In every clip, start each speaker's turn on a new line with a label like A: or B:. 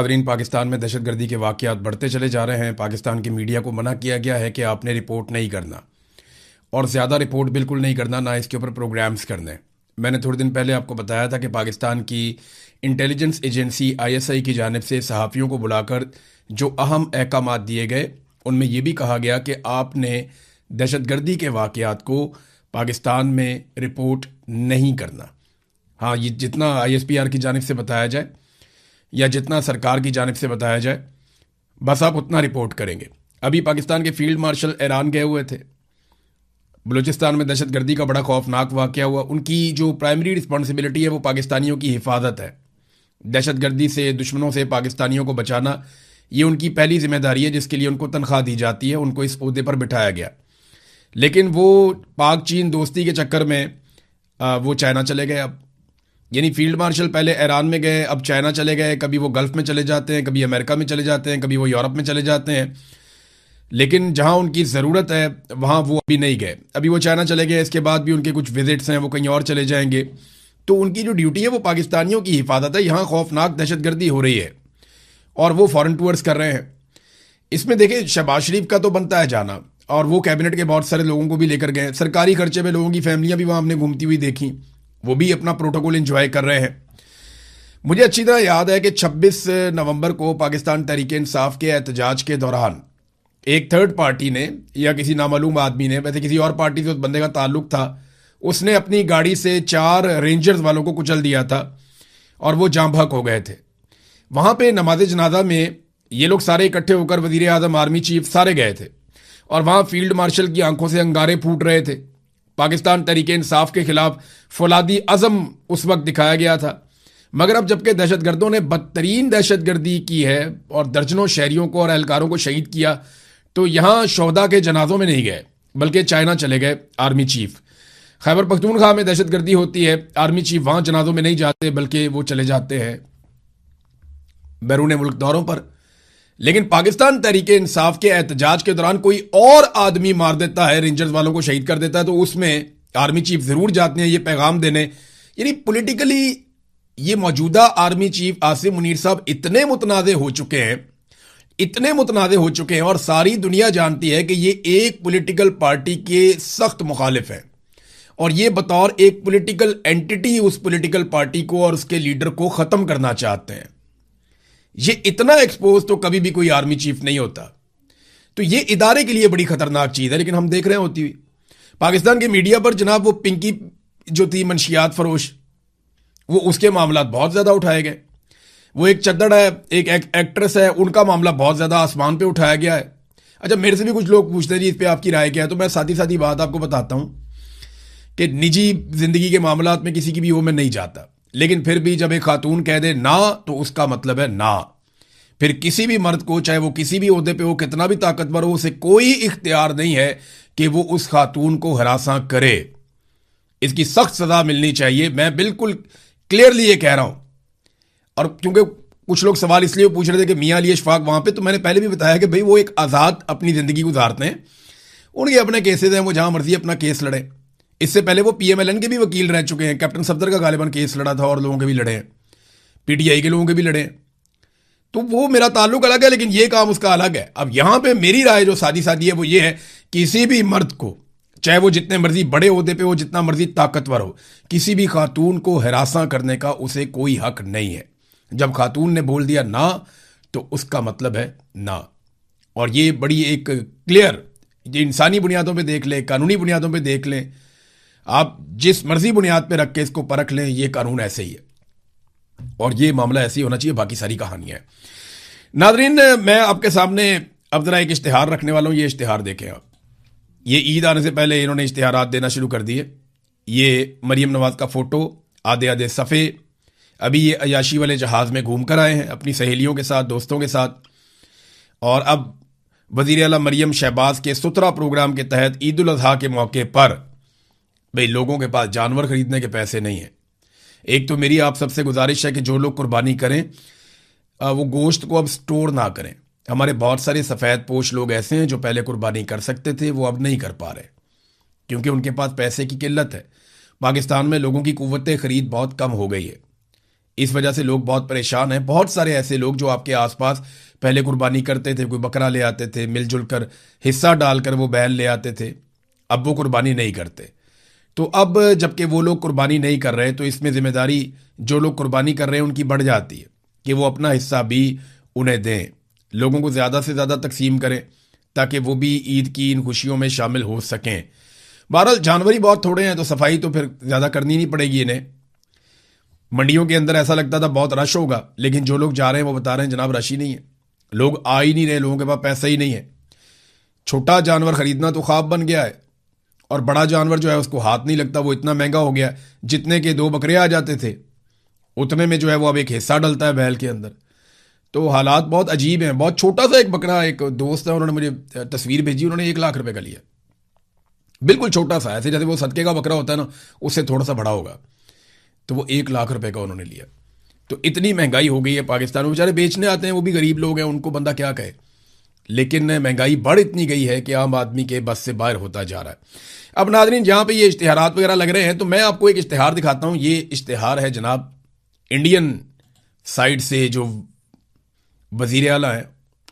A: नाज़रीन, पाकिस्तान में दहशतगर्दी के वाक़यात बढ़ते चले जा रहे हैं। पाकिस्तान की मीडिया को मना किया गया है कि आपने रिपोर्ट नहीं करना और ज़्यादा रिपोर्ट बिल्कुल नहीं करना, ना इसके ऊपर प्रोग्राम्स करने। मैंने थोड़े दिन पहले आपको बताया था कि पाकिस्तान की इंटेलिजेंस एजेंसी ISI की जानिब से सहाफ़ियों को बुलाकर जो अहम अहकामात दिए गए, उनमें यह भी कहा गया कि आपने दहशतगर्दी के वाक़यात को पाकिस्तान में रिपोर्ट नहीं करना। हाँ, ये जितना ISPR की जानिब से बताया जाए या जितना सरकार की जानिब से बताया जाए, बस आप उतना रिपोर्ट करेंगे। अभी पाकिस्तान के फील्ड मार्शल ईरान गए हुए थे। बलूचिस्तान में दहशतगर्दी का बड़ा खौफनाक वाक़या हुआ। उनकी जो प्राइमरी रिस्पॉन्सिबिलिटी है वो पाकिस्तानियों की हिफाजत है। दहशतगर्दी से, दुश्मनों से पाकिस्तानियों को बचाना, ये उनकी पहली जिम्मेदारी है जिसके लिए उनको तनख्वाह दी जाती है, उनको इस ओहदे पर बिठाया गया। लेकिन वो पाक चीन दोस्ती के चक्कर में वो चाइना चले गए। अब यानी फील्ड मार्शल पहले ईरान में गए, अब चाइना चले गए। कभी वो गल्फ़ में चले जाते हैं, कभी अमेरिका में चले जाते हैं, कभी वो यूरोप में चले जाते हैं। लेकिन जहां उनकी ज़रूरत है वहां वो अभी नहीं गए। अभी वो चाइना चले गए, इसके बाद भी उनके कुछ विजिट्स हैं, वो कहीं और चले जाएंगे। तो उनकी जो ड्यूटी है वो पाकिस्तानियों की हिफाजत है। यहाँ खौफनाक दहशतगर्दी हो रही है और वो फॉरेन टूर्स कर रहे हैं। इसमें देखिए, शहबाज शरीफ का तो बनता है जाना, और वो कैबिनेट के बहुत सारे लोगों को भी लेकर गए। सरकारी खर्चे में लोगों की फैमिलियां भी वहां हमने घूमती हुई देखी, वो भी अपना प्रोटोकॉल एंजॉय कर रहे हैं। मुझे अच्छी तरह याद है कि 26 नवंबर को पाकिस्तान तहरीक इंसाफ के एहतजाज के दौरान एक थर्ड पार्टी ने या किसी नामालूम आदमी ने, वैसे किसी और पार्टी से उस बंदे का ताल्लुक था, उसने अपनी गाड़ी से 4 रेंजर्स वालों को कुचल दिया था और वो जाम बहक हो गए थे। वहां पे नमाज जनाजा में ये लोग सारे इकट्ठे होकर, वजीर आजम, आर्मी चीफ सारे गए थे और वहां फील्ड मार्शल की आंखों से अंगारे फूट रहे थे। पाकिस्तान तहरीक इंसाफ के खिलाफ फौलादी अज़म उस वक्त दिखाया गया था। मगर अब जबकि दहशतगर्दों ने बदतरीन दहशतगर्दी की है और दर्जनों शहरियों को और एहलकारों को शहीद किया, तो यहां शोहदा के जनाजों में नहीं गए बल्कि चाइना चले गए आर्मी चीफ। खैबर पख्तूनख्वा में दहशतगर्दी होती है, आर्मी चीफ वहां जनाजों में नहीं जाते बल्कि वो चले जाते हैं बैरून मुल्क दौरों पर। लेकिन पाकिस्तान तहरीक इंसाफ के एहतजाज के दौरान कोई और आदमी मार देता है, रेंजर्स वालों को शहीद कर देता है, तो उसमें आर्मी चीफ जरूर जाते हैं ये पैगाम देने। यानी पॉलिटिकली ये मौजूदा आर्मी चीफ आसिम मुनीर साहब इतने मुतनाज़े हो चुके हैं, इतने मुतनाज़े हो चुके हैं, और सारी दुनिया जानती है कि ये एक पॉलिटिकल पार्टी के सख्त मुखालिफ है और ये बतौर एक पॉलिटिकल एंटिटी उस पॉलिटिकल पार्टी को और उसके लीडर को खत्म करना चाहते हैं। ये इतना एक्सपोज तो कभी भी कोई आर्मी चीफ नहीं होता। तो ये इदारे के लिए बड़ी खतरनाक चीज है। लेकिन हम देख रहे हैं होती हुई पाकिस्तान के मीडिया पर, जनाब वो पिंकी जो थी मंशियात फरोश, वो उसके मामला बहुत ज्यादा उठाए गए। वो एक चद्दड़ है, एक एक्ट्रेस है, उनका मामला बहुत ज्यादा आसमान पे उठाया गया है। अच्छा, मेरे से भी कुछ लोग पूछते हैं जी इस पर आपकी राय क्या है, तो मैं साथ ही बात आपको बताता हूं कि निजी जिंदगी के मामला में किसी की भी वो मैं नहीं जाता। लेकिन फिर भी जब एक खातून कह दे ना, तो उसका मतलब है ना। फिर किसी भी मर्द को, चाहे वो किसी भी ओहदे पे हो, कितना भी ताकतवर हो, उसे कोई इख्तियार नहीं है कि वो उस खातून को हरासा करे। इसकी सख्त सजा मिलनी चाहिए। मैं बिल्कुल क्लियरली ये कह रहा हूं। और क्योंकि कुछ लोग सवाल इसलिए पूछ रहे थे कि मियां अली अशफाक वहां पे, तो मैंने पहले भी बताया कि भाई वो एक आजाद अपनी जिंदगी गुजारते हैं, उनके अपने केसेस हैं, वो जहां मर्जी अपना केस लड़े। इससे पहले वो PMLN के भी वकील रह चुके हैं। कैप्टन सफदर का गालिबन केस लड़ा था और लोगों के भी लड़े हैं, PTI के लोगों के भी लड़े हैं। तो वो मेरा ताल्लुक अलग है, लेकिन ये काम उसका अलग है। अब यहां पे मेरी राय जो सादी सादी है वो ये है, किसी भी मर्द को, चाहे वो जितने मर्जी बड़े ओहदे पे हो, जितना मर्जी ताकतवर हो, किसी भी खातून को हरासा करने का उसे कोई हक नहीं है। जब खातून ने बोल दिया ना, तो उसका मतलब है ना। और ये बड़ी एक क्लियर, इंसानी बुनियादों पे देख लें, कानूनी बुनियादों पे देख लें, आप जिस मर्जी बुनियाद पे रख के इसको परख लें, ये कानून ऐसे ही है और ये मामला ऐसे ही होना चाहिए। बाकी सारी कहानियां हैं। नाजरीन, मैं आपके सामने अब जरा एक इश्तिहार रखने वाला हूं। ये इश्तिहार देखें आप। ये ईद आने से पहले इन्होंने इश्तिहारात देना शुरू कर दिए। ये मरियम नवाज का फोटो, आधे आधे सफ़े। अभी ये अयाशी वाले जहाज़ में घूम कर आए हैं अपनी सहेलियों के साथ, दोस्तों के साथ। और अब वज़ीर आला मरियम शहबाज के सुतरा प्रोग्राम के तहत ईद उल अज़हा के मौके पर, भाई लोगों के पास जानवर खरीदने के पैसे नहीं है। एक तो मेरी आप सबसे गुजारिश है कि जो लोग कुर्बानी करें वो गोश्त को अब स्टोर ना करें। हमारे बहुत सारे सफ़ेद पोश लोग ऐसे हैं जो पहले कुर्बानी कर सकते थे, वो अब नहीं कर पा रहे क्योंकि उनके पास पैसे की किल्लत है। पाकिस्तान में लोगों की कुव्वत खरीद बहुत कम हो गई है। इस वजह से लोग बहुत परेशान हैं। बहुत सारे ऐसे लोग जो आपके आसपास पहले कुर्बानी करते थे, कोई बकरा ले आते थे, मिलजुल कर हिस्सा डालकर वो बैल ले आते थे, अब वो कुर्बानी नहीं करते। तो अब जबकि वो लोग कुर्बानी नहीं कर रहे, तो इसमें जिम्मेदारी जो लोग कुर्बानी कर रहे हैं उनकी बढ़ जाती है कि वो अपना हिस्सा भी उन्हें दें, लोगों को ज़्यादा से ज़्यादा तकसीम करें ताकि वो भी ईद की इन खुशियों में शामिल हो सकें। बहरहाल जानवर ही बहुत थोड़े हैं तो सफाई तो फिर ज़्यादा करनी नहीं पड़ेगी इन्हें। मंडियों के अंदर ऐसा लगता था बहुत रश होगा, लेकिन जो लोग जा रहे हैं वो बता रहे हैं जनाब रश ही नहीं है, लोग आ ही नहीं रहे, लोगों के पास पैसा ही नहीं है। छोटा जानवर खरीदना तो ख्वाब बन गया है और बड़ा जानवर जो है उसको हाथ नहीं लगता, वो इतना महंगा हो गया। जितने के 2 बकरे आ जाते थे उतने में जो है वो अब एक हिस्सा डलता है बैल के अंदर। तो हालात बहुत अजीब हैं। बहुत छोटा सा एक बकरा, एक दोस्त है उन्होंने मुझे तस्वीर भेजी, उन्होंने 1 लाख रुपए का लिया, बिल्कुल छोटा सा, ऐसे जैसे वो सदके का बकरा होता है ना, उससे थोड़ा सा बड़ा होगा। तो वो 1 लाख रुपए का उन्होंने लिया। तो इतनी महंगाई हो गई है पाकिस्तान में, बेचारे बेचने आते हैं, वो भी गरीब लोग हैं, उनको बंदा क्या कहे। लेकिन महंगाई बढ़ इतनी गई है कि आम आदमी के बस से बाहर होता जा रहा है। अब नाज़रीन, जहाँ पे ये इश्तिहारात वगैरह लग रहे हैं तो मैं आपको एक इश्तिहार दिखाता हूँ। ये इश्तिहार है जनाब इंडियन साइड से, जो वज़ीर आला हैं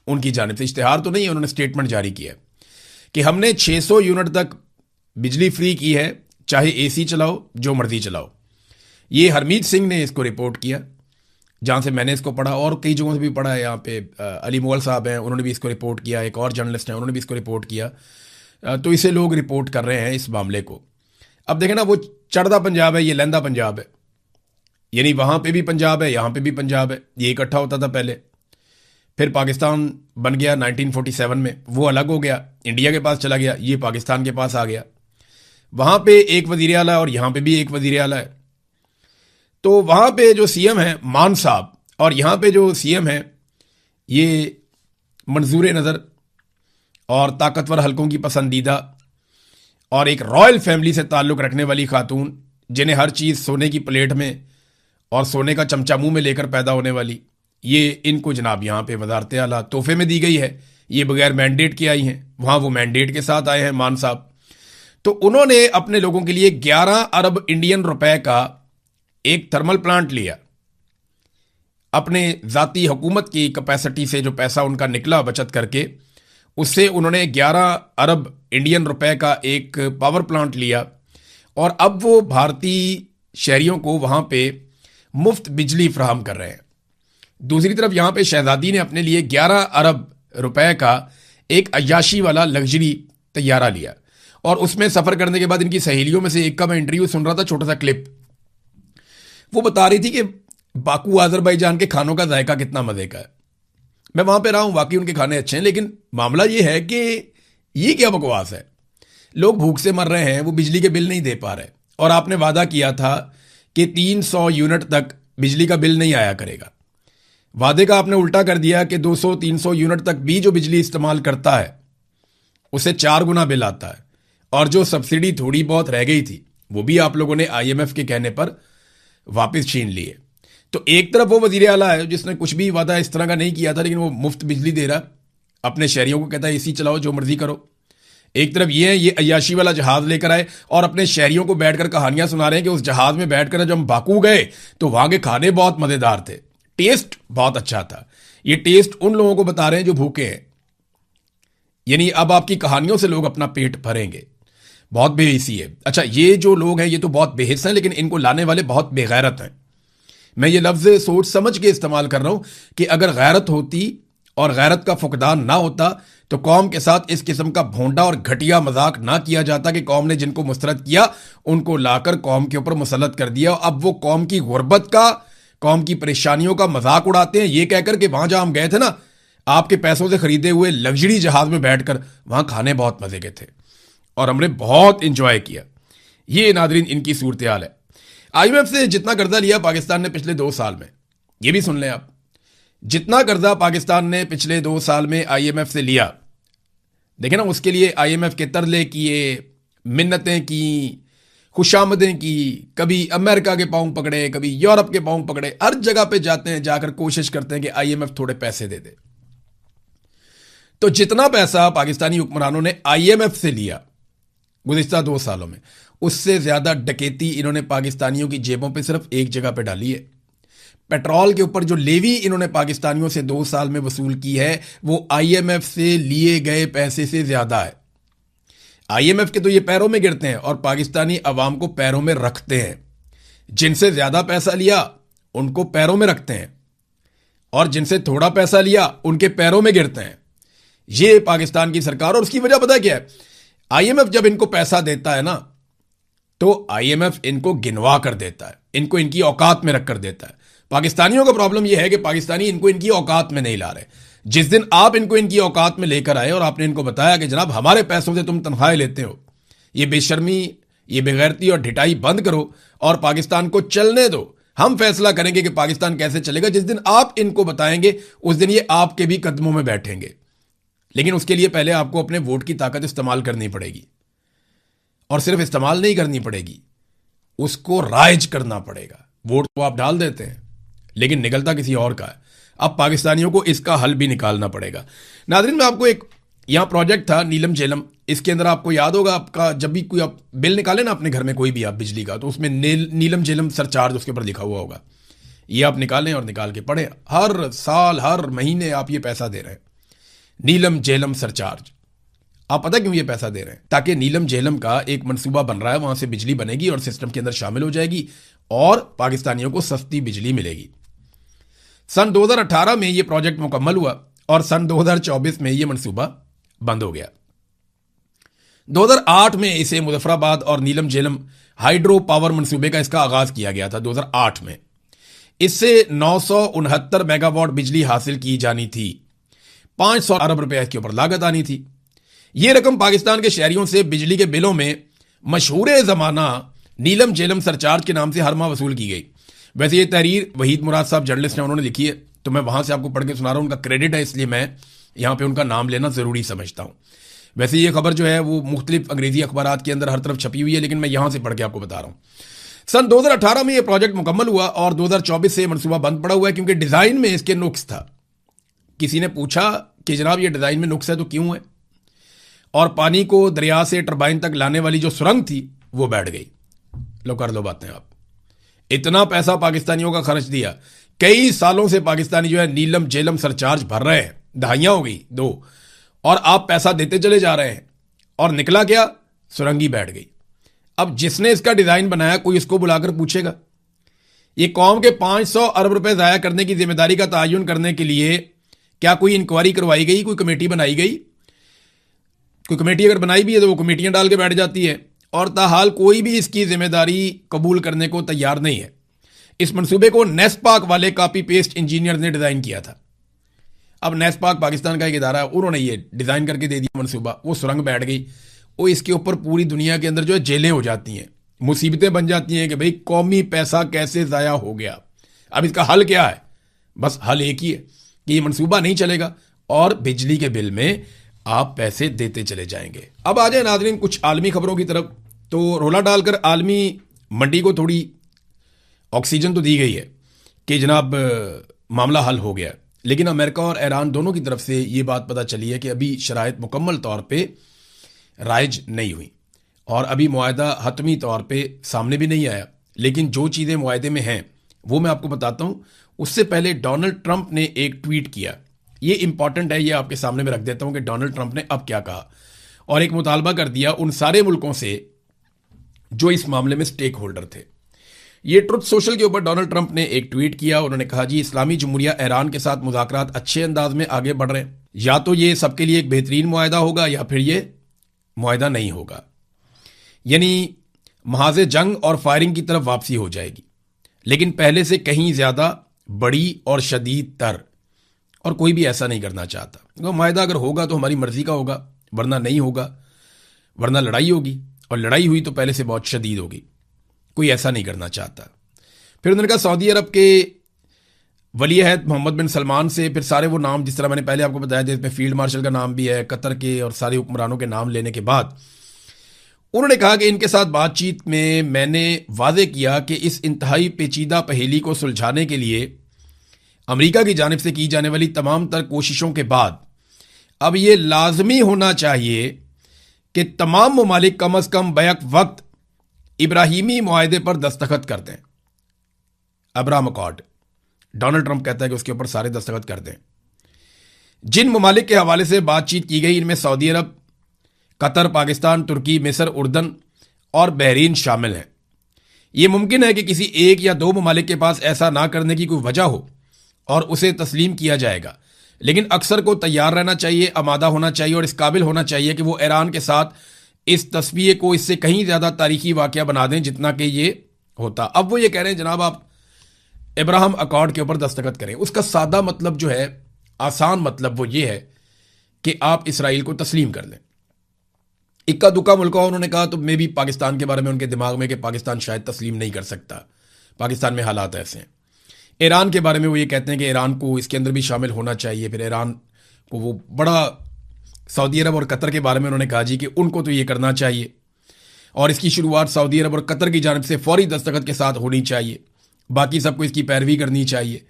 A: उनकी जानिब से। इश्तिहार तो नहीं है, उन्होंने स्टेटमेंट जारी किया है कि हमने 600 यूनिट तक बिजली फ्री की है, चाहे एसी चलाओ, जो मर्जी चलाओ। ये हरमीत सिंह ने इसको रिपोर्ट किया, जहाँ से मैंने इसको पढ़ा और कई जगहों से भी पढ़ा है। यहाँ पे अली मोल साहब हैं, उन्होंने भी इसको रिपोर्ट किया, एक और जर्नलिस्ट हैं उन्होंने भी इसको रिपोर्ट किया। तो इसे लोग रिपोर्ट कर रहे हैं इस मामले को। अब देखें ना, वो चढ़दा पंजाब है, ये लहंदा पंजाब है, यानी वहाँ पे भी पंजाब है, यहाँ पे भी पंजाब है। ये इकट्ठा होता था पहले, फिर पाकिस्तान बन गया 1947 में, वो अलग हो गया, इंडिया के पास चला गया, ये पाकिस्तान के पास आ गया। वहाँ पे एक वज़ीर आला और यहाँ पे भी एक वज़ीर आला है। तो वहाँ पे जो सीएम है मान साहब और यहाँ पे जो सीएम है ये मंजूर नज़र और ताकतवर हलकों की पसंदीदा और एक रॉयल फैमिली से ताल्लुक़ रखने वाली खातून, जिन्हें हर चीज़ सोने की प्लेट में और सोने का चमचा मुंह में लेकर पैदा होने वाली, ये इनको जनाब यहाँ पे वज़ारत आला तोहफे में दी गई है। ये बगैर मैंडेट के आई हैं, वहाँ वो मैंडेट के साथ आए हैं मान साहब। तो उन्होंने अपने लोगों के लिए 11 अरब इंडियन रुपए का एक थर्मल प्लांट लिया। अपने ज़ाती हुकूमत की कैपेसिटी से जो पैसा उनका निकला बचत करके, उससे उन्होंने 11 अरब इंडियन रुपए का एक पावर प्लांट लिया और अब वो भारतीय शहरियों को वहाँ पे मुफ्त बिजली फराहम कर रहे हैं। दूसरी तरफ यहाँ पे शहजादी ने अपने लिए 11 अरब रुपए का एक अय्याशी वाला लग्जरी तैयारा लिया और उसमें सफ़र करने के बाद इनकी सहेलियों में से एक का मैं इंटरव्यू सुन रहा था, छोटा सा क्लिप। वो बता रही थी कि बाकू आज़रबाईजान के खानों का जायका कितना मज़े का है। मैं वहाँ पे रहा हूँ, वाकई उनके खाने अच्छे हैं, लेकिन मामला ये है कि ये क्या बकवास है। लोग भूख से मर रहे हैं, वो बिजली के बिल नहीं दे पा रहे, और आपने वादा किया था कि 300 यूनिट तक बिजली का बिल नहीं आया करेगा। वादे का आपने उल्टा कर दिया कि 200-300 यूनिट तक भी जो बिजली इस्तेमाल करता है उसे 4 गुना बिल आता है, और जो सब्सिडी थोड़ी बहुत रह गई थी वो भी आप लोगों ने IMF के कहने पर वापस छीन लिए। तो एक तरफ वो वजीर आला है जिसने कुछ भी वादा इस तरह का नहीं किया था, लेकिन वो मुफ्त बिजली दे रहा, अपने शहरियों को कहता है एसी चलाओ, जो मर्जी करो। एक तरफ ये है, ये अय्याशी वाला जहाज लेकर आए और अपने शहरियों को बैठकर कहानियां सुना रहे हैं कि उस जहाज में बैठकर जब हम बाकू गए तो वहां के खाने बहुत मजेदार थे, टेस्ट बहुत अच्छा था। ये टेस्ट उन लोगों को बता रहे हैं जो भूखे हैं। यानी अब आपकी कहानियों से लोग अपना पेट भरेंगे। बहुत बेहिसी है। अच्छा, ये जो लोग हैं ये तो बहुत बेहिस हैं, लेकिन इनको लाने वाले बहुत बेगैरत हैं। मैं ये लफ्ज़ सोच समझ के इस्तेमाल कर रहा हूं कि अगर गैरत होती और गैरत का फुकदान ना होता तो कौम के साथ इस किस्म का भोंडा और घटिया मजाक ना किया जाता कि कौम ने जिनको मुस्तरद किया उनको लाकर कौम के ऊपर मुसल्लत कर दिया। अब वो कौम की गुर्बत का, कौम की परेशानियों का मजाक उड़ाते हैं, ये कहकर कि वहां जहां हम गए थे ना, आपके पैसों से खरीदे हुए लग्जरी जहाज में बैठकर वहां खाने बहुत मजे के थे और हमने बहुत इंजॉय किया। ये नादरीन इनकी सूरत हाल है। IMF से जितना कर्जा लिया पाकिस्तान ने पिछले 2 साल में, ये भी सुन लें आप, जितना कर्जा पाकिस्तान ने पिछले 2 साल में IMF से लिया, देखें ना, उसके लिए IMF के तरले किए, मिन्नतें की, खुशामदें की, कभी अमेरिका के पाँव पकड़े, कभी यूरोप के पाँव पकड़े, हर जगह पे जाते हैं, जाकर कोशिश करते हैं कि IMF थोड़े पैसे दे दे। तो जितना पैसा पाकिस्तानी हुक्मरानों ने IMF से लिया गुज़िश्ता 2 सालों में, उससे ज्यादा डकैती इन्होंने पाकिस्तानियों की जेबों पे सिर्फ एक जगह पे डाली है। पेट्रोल के ऊपर जो लेवी इन्होंने पाकिस्तानियों से 2 साल में वसूल की है वो आईएमएफ से लिए गए पैसे से ज्यादा है। आईएमएफ के तो ये पैरों में गिरते हैं और पाकिस्तानी अवाम को पैरों में रखते हैं। जिनसे ज्यादा पैसा लिया उनको पैरों में रखते हैं और जिनसे थोड़ा पैसा लिया उनके पैरों में गिरते हैं। ये पाकिस्तान की सरकार, और उसकी वजह पता क्या है? आईएमएफ जब इनको पैसा देता है ना तो आईएमएफ इनको गिनवा कर देता है, इनको इनकी औकात में रख कर देता है। पाकिस्तानियों का प्रॉब्लम यह है कि पाकिस्तानी इनको इनकी औकात में नहीं ला रहे। जिस दिन आप इनको इनकी औकात में लेकर आए और आपने इनको बताया कि जनाब हमारे पैसों से तुम तनख्वाहें लेते हो, ये बेशर्मी, ये बेगैरती और ढिठाई बंद करो और पाकिस्तान को चलने दो, हम फैसला करेंगे कि पाकिस्तान कैसे चलेगा। जिस दिन आप इनको बताएंगे उस दिन ये आपके भी कदमों में बैठेंगे। लेकिन उसके लिए पहले आपको अपने वोट की ताकत इस्तेमाल करनी पड़ेगी, और सिर्फ इस्तेमाल नहीं करनी पड़ेगी, उसको राइज करना पड़ेगा। वोट तो आप डाल देते हैं लेकिन निकलता किसी और का है। अब पाकिस्तानियों को इसका हल भी निकालना पड़ेगा। नाज़रीन, मैं आपको एक यहां प्रोजेक्ट था नीलम झेलम, इसके अंदर आपको याद होगा, आपका जब भी कोई आप बिल निकाले ना अपने घर में कोई भी आप बिजली का, तो उसमें नीलम झेलम सरचार्ज उसके ऊपर लिखा हुआ होगा। ये आप निकालें और निकाल के पढ़ें, हर साल हर महीने आप ये पैसा दे रहे हैं, नीलम झेलम सरचार्ज। आप पता क्यों ये पैसा दे रहे हैं? ताकि नीलम झेलम का एक मंसूबा बन रहा है, वहां से बिजली बनेगी और सिस्टम के अंदर शामिल हो जाएगी और पाकिस्तानियों को सस्ती बिजली मिलेगी। सन 2018 में यह प्रोजेक्ट मुकम्मल हुआ और सन 2024 में यह मंसूबा बंद हो गया। 2008 में इसे मुजफ्फराबाद और नीलम झेलम हाइड्रो पावर मंसूबे का इसका आगाज किया गया था 2008 में। इससे 969 मेगावाट बिजली हासिल की जानी थी, 500 अरब रुपए इसके ऊपर लागत आनी थी। यह रकम पाकिस्तान के शहरियों से बिजली के बिलों में मशहूर जमाना नीलम झेलम सरचार्ज के नाम से हर माह वसूल की गई। वैसे ये तहरीर वहीद मुराद साहब जर्नलिस्ट हैं, उन्होंने लिखी है, तो मैं वहां से आपको पढ़ के सुना रहा हूं। उनका क्रेडिट है, इसलिए मैं यहां पे उनका नाम लेना जरूरी समझता हूं। वैसे ये खबर जो है वो मुख्तलिफ अंग्रेजी अखबारात के अंदर हर तरफ छपी हुई है, लेकिन मैं यहां से पढ़ के आपको बता रहा हूं। सन 2018 में यह प्रोजेक्ट मुकम्मल हुआ और 2024 से मनसूबा बंद पड़ा हुआ है क्योंकि डिजाइन में इसके नुक्स था। किसी ने पूछा कि जनाब ये डिजाइन में नुक्स है तो क्यों है? और पानी को दरिया से टरबाइन तक लाने वाली जो सुरंग थी वो बैठ गई। लो कर लो बातें आप। इतना पैसा पाकिस्तानियों का खर्च दिया, कई सालों से पाकिस्तानी जो है नीलम झेलम सरचार्ज भर रहे हैं, दहाइयां हो गई 2, और आप पैसा देते चले जा रहे हैं और निकला क्या? सुरंगी बैठ गई। अब जिसने इसका डिजाइन बनाया कोई इसको बुलाकर पूछेगा? ये कौम के 500 अरब रुपए जाया करने की जिम्मेदारी का तयन करने के लिए क्या कोई इंक्वायरी करवाई गई, कोई कमेटी बनाई गई? कोई कमेटी अगर बनाई भी है तो वो कमेटियां डाल के बैठ जाती है, और ताहाल कोई भी इसकी जिम्मेदारी कबूल करने को तैयार नहीं है। इस मंसूबे को नेस्पाक वाले कॉपी पेस्ट इंजीनियर ने डिजाइन किया था। अब नेस्पाक पाकिस्तान का एक इदारा है, उन्होंने ये डिजाइन करके दे दिया मंसूबा, वो सुरंग बैठ गई। वो इसके ऊपर पूरी दुनिया के अंदर जो है जेलें हो जाती हैं, मुसीबतें बन जाती हैं कि भाई कौमी पैसा कैसे जाया हो गया। अब इसका हल क्या है? बस हल एक ही है कि ये मंसूबा नहीं चलेगा और बिजली के बिल में आप पैसे देते चले जाएंगे। अब आ जाए नाज़रीन कुछ आलमी खबरों की तरफ। तो रोला डालकर आलमी मंडी को थोड़ी ऑक्सीजन तो दी गई है कि जनाब मामला हल हो गया, लेकिन अमेरिका और ईरान दोनों की तरफ से ये बात पता चली है कि अभी शराइत मुकम्मल तौर पे राइज नहीं हुई और अभी मुआहदा हतमी तौर पे सामने भी नहीं आया। लेकिन जो चीज़ें मुआहदे में हैं वो मैं आपको बताता हूँ। उससे पहले डोनाल्ड ट्रंप ने एक ट्वीट किया, ये इंपॉर्टेंट है, ये आपके सामने में रख देता हूं कि डोनाल्ड ट्रंप ने अब क्या कहा, और एक मुतालबा कर दिया उन सारे मुल्कों से जो इस मामले में स्टेक होल्डर थे। ये ट्रुथ सोशल के ऊपर डोनाल्ड ट्रंप ने एक ट्वीट किया। उन्होंने कहा, जी इस्लामी जमहूरिया ईरान के साथ मुज़ाकरात अच्छे अंदाज में आगे बढ़ रहे हैं, या तो ये सबके लिए एक बेहतरीन मुआहदा होगा या फिर ये मुआहदा नहीं होगा, यानी महाज़े जंग और फायरिंग की तरफ वापसी हो जाएगी, लेकिन पहले से कहीं ज्यादा बड़ी और शदीद तर, और कोई भी ऐसा नहीं करना चाहता। मुआहदा अगर होगा तो हमारी मर्जी का होगा, वरना नहीं होगा, वरना लड़ाई होगी, और लड़ाई हुई तो पहले से बहुत शदीद होगी। कोई ऐसा नहीं करना चाहता। फिर उन्होंने कहा सऊदी अरब के वली अहद मोहम्मद बिन सलमान से, फिर सारे वो नाम जिस तरह मैंने पहले आपको बताया जिसमें फील्ड मार्शल का नाम भी है, कतर के और सारे हुक्मरानों के नाम लेने के बाद उन्होंने कहा कि इनके साथ बातचीत में मैंने वादे किया कि इस इंतहाई पेचीदा पहेली को सुलझाने के लिए अमेरिका की जानिब से की जाने वाली तमाम तर कोशिशों के बाद अब यह लाजमी होना चाहिए कि तमाम ममालिक कम अज कम बैक वक्त इब्राहिमी मुआहदे पर दस्तखत कर दें, अब्राहम अकॉर्ड। डोनाल्ड ट्रंप कहता है कि उसके ऊपर सारे दस्तखत कर दें। जिन ममालिक के हवाले से बातचीत की गई इनमें सऊदी अरब, कतर, पाकिस्तान, तुर्की, मिस्र, उर्दन और बहरीन शामिल हैं। यह मुमकिन है कि किसी एक या दो ममालिक के पास ऐसा ना करने की कोई वजह हो और उसे तस्लीम किया जाएगा, लेकिन अक्सर को तैयार रहना चाहिए, आमादा होना चाहिए और इस काबिल होना चाहिए कि वो ईरान के साथ इस तस्वीर को इससे कहीं ज़्यादा तारीखी वाक़या बना दें जितना कि ये होता। अब वो ये कह रहे हैं जनाब आप अब्राहम अकॉर्ड के ऊपर दस्तखत करें। उसका सादा मतलब जो है, आसान मतलब वो ये है कि आप इसराइल को तस्लीम कर लें। इक्का दुक्का मुल्का उन्होंने कहा तो मे भी पाकिस्तान के बारे में उनके दिमाग में कि पाकिस्तान शायद तस्लीम नहीं कर सकता, पाकिस्तान में हालात ऐसे हैं। ईरान के बारे में वो ये कहते हैं कि ईरान को इसके अंदर भी शामिल होना चाहिए। फिर ईरान को वो बड़ा, सऊदी अरब और कतर के बारे में उन्होंने कहा जी कि उनको तो ये करना चाहिए और इसकी शुरुआत सऊदी अरब और कतर की जानिब से फौरी दस्तखत के साथ होनी चाहिए, बाकी सबको इसकी पैरवी करनी चाहिए।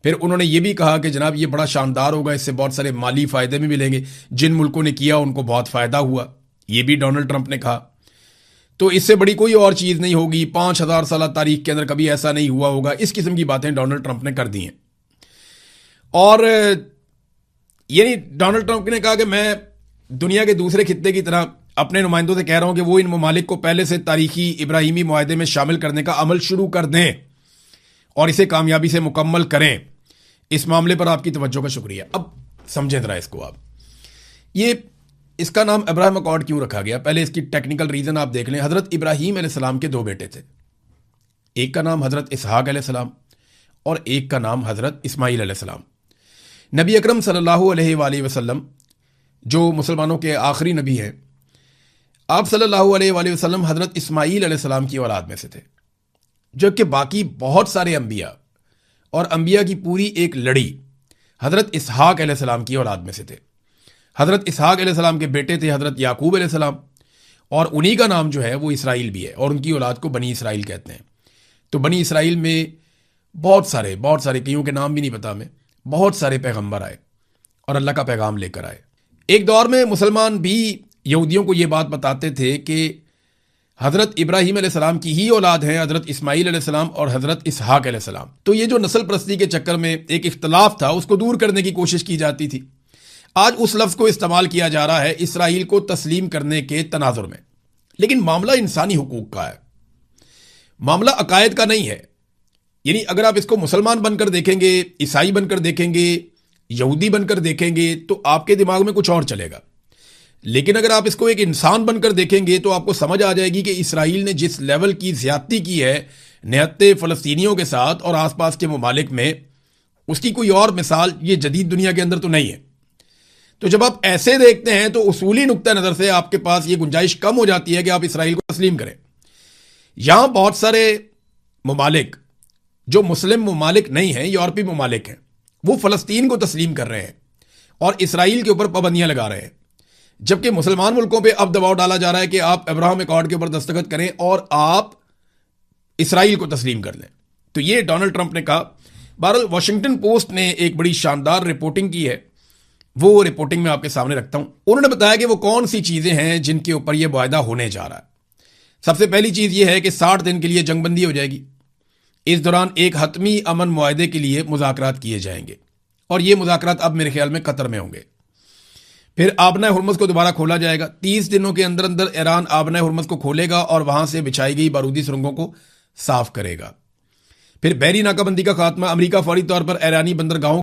A: फिर उन्होंने ये भी कहा कि जनाब ये बड़ा शानदार होगा, इससे बहुत सारे माली फ़ायदे भी मिलेंगे, जिन मुल्कों ने किया उनको बहुत फ़ायदा हुआ, ये भी डोनाल्ड ट्रंप ने कहा। तो इससे बड़ी कोई और चीज़ नहीं होगी, 5000 साल तारीख के अंदर कभी ऐसा नहीं हुआ होगा, इस किस्म की बातें डोनाल्ड ट्रंप ने कर दी हैं। और यानी डोनाल्ड ट्रंप ने कहा कि मैं दुनिया के दूसरे खित्ते की तरह अपने नुमाइंदों से कह रहा हूं कि वो इन ममालिक को पहले से तारीखी इब्राहिमी मुआहदे में शामिल करने का अमल शुरू कर दें और इसे कामयाबी से मुकम्मल करें। इस मामले पर आपकी तवज्जो का शुक्रिया। अब समझें जरा इसको आप, ये इसका नाम अब्राहम अकॉर्ड क्यों रखा गया? पहले इसकी टेक्निकल रीजन आप देख लें। हजरत इब्राहीम अलैहिस्सलाम के दो बेटे थे, एक का नाम हजरत इसहाक अलैहिस्सलाम और एक का नाम हजरत इस्माईल अलैहिस्सलाम। नबी अकरम सल्लल्लाहु अलैहि वसल्लम जो मुसलमानों के आखिरी नबी हैं, आप सल्लल्लाहु अलैहि वसल्लम हजरत इस्माईल अलैहिस्सलाम की औलाद में से थे, जबकि बाकी बहुत सारे अंबिया और अंबिया की पूरी एक लड़ी हजरत इसहाक अलैहिस्सलाम की औलाद में से थे। हजरत इसहाक अलैहिस्सलाम के बेटे थे हजरत याकूब अलैहिस्सलाम और उन्हीं का नाम जो है वो इसराइल भी है और उनकी औलाद को बनी इसराइल कहते हैं। तो बनी इसराइल में बहुत सारे कईयों के नाम भी नहीं पता हमें, बहुत सारे पैगंबर आए और अल्लाह का पैगाम लेकर आए। एक दौर में मुसलमान भी यहूदियों को ये बात बताते थे कि हज़रत इब्राहीम अलैहिस्सलाम की ही औलाद हैं हज़रत इस्माईल अलैहिस्सलाम और हज़रत इसहाक अलैहिस्सलाम। तो ये जो नस्ल परस्ती के चक्कर में एक इख्तलाफ था उसको दूर करने की कोशिश की जाती थी। आज उस लफ्ज़ को इस्तेमाल किया जा रहा है इसराइल को तस्लीम करने के तनाजुर में, लेकिन मामला इंसानी हुकूक का है, मामला अकायद का नहीं है। यानी अगर आप इसको मुसलमान बनकर देखेंगे, ईसाई बनकर देखेंगे, यहूदी बनकर देखेंगे तो आपके दिमाग में कुछ और चलेगा, लेकिन अगर आप इसको एक इंसान बनकर देखेंगे तो आपको समझ आ जाएगी कि इसराइल ने जिस लेवल की ज्यादती की है निहत्ते फ़लस्तीनियों के साथ और आसपास के ममालिक में, उसकी कोई और मिसाल ये जदीद दुनिया के अंदर तो नहीं है। तो जब आप ऐसे देखते हैं तो उसूली नुक्ता नज़र से आपके पास ये गुंजाइश कम हो जाती है कि आप इसराइल को तस्लीम करें। यहां बहुत सारे ममालिक जो मुस्लिम ममालिक नहीं हैं, यूरोपीय ममालिक हैं, वो फ़लस्तीन को तस्लीम कर रहे हैं और इसराइल के ऊपर पाबंदियां लगा रहे हैं, जबकि मुसलमान मुल्कों पे अब दबाव डाला जा रहा है कि आप अब्राहम अकॉर्ड के ऊपर दस्तखत करें और आप इसराइल को तस्लीम कर लें। तो ये डोनाल्ड ट्रंप ने कहा। बहरहाल वाशिंगटन पोस्ट ने एक बड़ी शानदार रिपोर्टिंग की है, वो रिपोर्टिंग में आपके सामने रखता हूं। उन्होंने बताया कि वो कौन सी चीजें हैं जिनके ऊपर यह मुआहदा होने जा रहा है। सबसे पहली चीज यह है कि 60 दिन के लिए जंगबंदी हो जाएगी। इस दौरान एक हतमी अमन मुआहदे के लिए मुज़ाकरात किए जाएंगे और ये मुज़ाकरात अब मेरे ख्याल में कतर में होंगे। फिर आबना हुर्मुज़ को दोबारा खोला जाएगा। 30 दिनों के अंदर अंदर ईरान आबना हुर्मुज़ को खोलेगा और वहां से बिछाई गई बारूदी सुरंगों को साफ करेगा। फिर बहरी नाकाबंदी का खात्मा, अमेरिका फौरी तौर पर ईरानी बंदरगाहों